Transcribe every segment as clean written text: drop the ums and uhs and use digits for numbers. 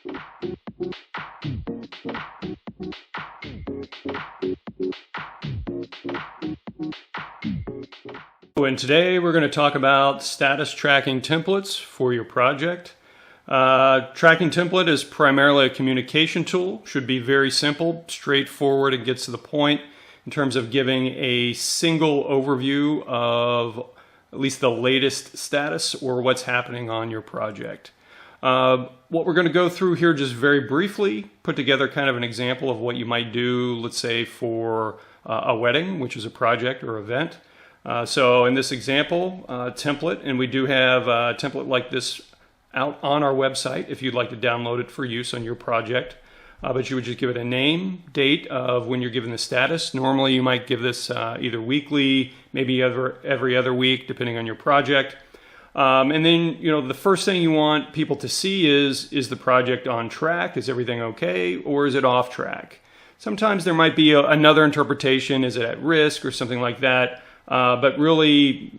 And today we're going to talk about status tracking templates for your project. Tracking template is primarily a communication tool. Should be very simple, straightforward, and gets to the point in terms of giving a single overview of at least the latest status or what's happening on your project. What we're going to go through here just very briefly, put together kind of an example of what you might do, let's say for a wedding, which is a project or event. So in this example, template, and we do have a template like this out on our website if you'd like to download it for use on your project. But you would just give it a name, date of when you're given the status. Normally you might give this either weekly, maybe every other week, depending on your project. And then, the first thing you want people to see is the project on track? Is everything okay? Or is it off track? Sometimes there might be another interpretation. Is it at risk or something like that? But really,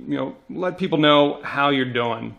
let people know how you're doing.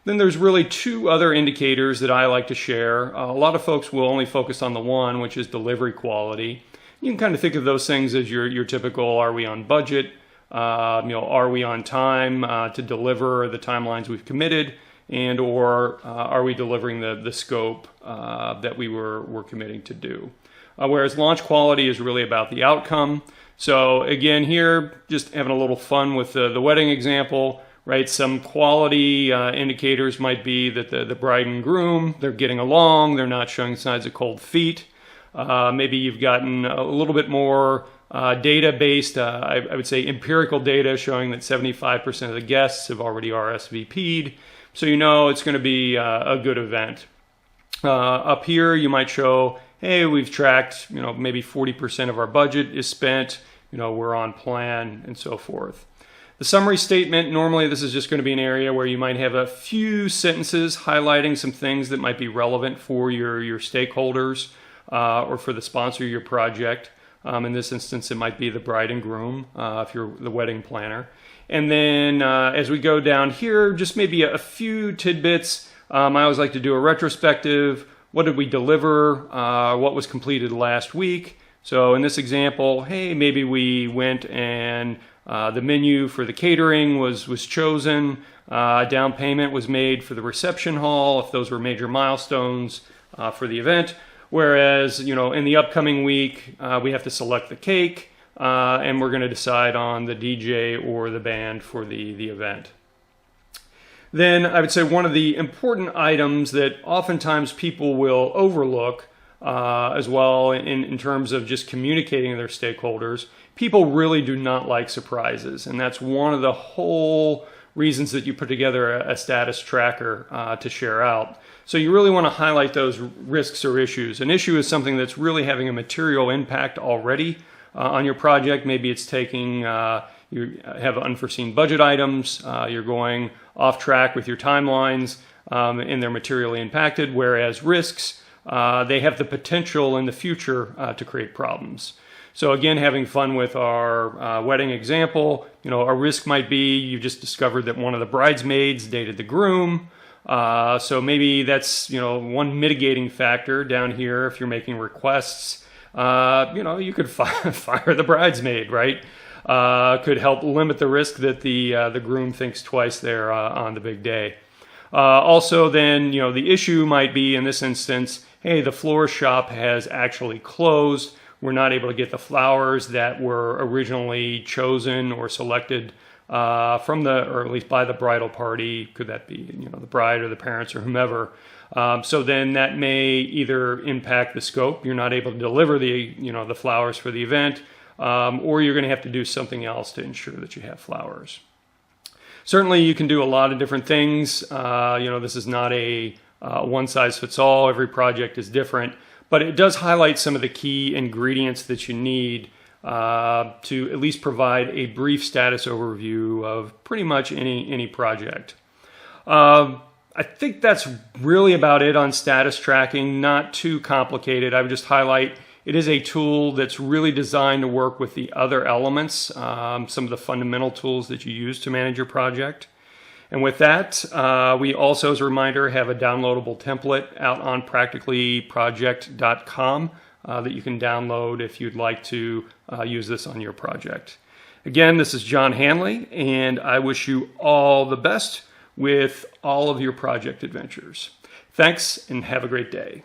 Then there's really two other indicators that I like to share. A lot of folks will only focus on the one, which is delivery quality. You can kind of think of those things as your typical, are we on budget? Are we on time to deliver the timelines we've committed? And or are we delivering the scope that we were committing to do? Whereas launch quality is really about the outcome. So again, here, just having a little fun with the wedding example, right? Some quality indicators might be that the bride and groom, they're getting along, they're not showing signs of cold feet. Maybe you've gotten a little bit more data-based, I would say empirical data showing that 75% of the guests have already RSVP'd. So it's going to be a good event. Up here, you might show, hey, we've tracked, maybe 40% of our budget is spent, we're on plan, and so forth. The summary statement, normally this is just going to be an area where you might have a few sentences highlighting some things that might be relevant for your stakeholders or for the sponsor of your project. In this instance, it might be the bride and groom if you're the wedding planner. And then as we go down here, just maybe a few tidbits. I always like to do a retrospective. What did we deliver? What was completed last week? So in this example, hey, maybe we went and the menu for the catering was chosen. Down payment was made for the reception hall, if those were major milestones for the event. Whereas, in the upcoming week, we have to select the cake, and we're going to decide on the DJ or the band for the event. Then I would say one of the important items that oftentimes people will overlook as well in terms of just communicating to their stakeholders, people really do not like surprises. And that's one of the whole reasons that you put together a status tracker to share out. So you really want to highlight those risks or issues. An issue is something that's really having a material impact already on your project. Maybe it's taking, you have unforeseen budget items, you're going off track with your timelines, and they're materially impacted, whereas risks, they have the potential in the future to create problems. So again, having fun with our wedding example, a risk might be you just discovered that one of the bridesmaids dated the groom. So maybe that's, one mitigating factor down here if you're making requests. You could fire the bridesmaid, right? Could help limit the risk that the groom thinks twice there on the big day. Also then, the issue might be in this instance, hey, the florist shop has actually closed. We're not able to get the flowers that were originally chosen or selected from or at least by the bridal party. Could that be, the bride or the parents or whomever? So then that may either impact the scope. You're not able to deliver the flowers for the event, or you're going to have to do something else to ensure that you have flowers. Certainly, you can do a lot of different things. This is not a one-size-fits-all. Every project is different. But it does highlight some of the key ingredients that you need to at least provide a brief status overview of pretty much any project. I think that's really about it on status tracking. Not too complicated. I would just highlight it is a tool that's really designed to work with the other elements, some of the fundamental tools that you use to manage your project. And with that, we also, as a reminder, have a downloadable template out on practicallyproject.com that you can download if you'd like to use this on your project. Again, this is John Hanley, and I wish you all the best with all of your project adventures. Thanks, and have a great day.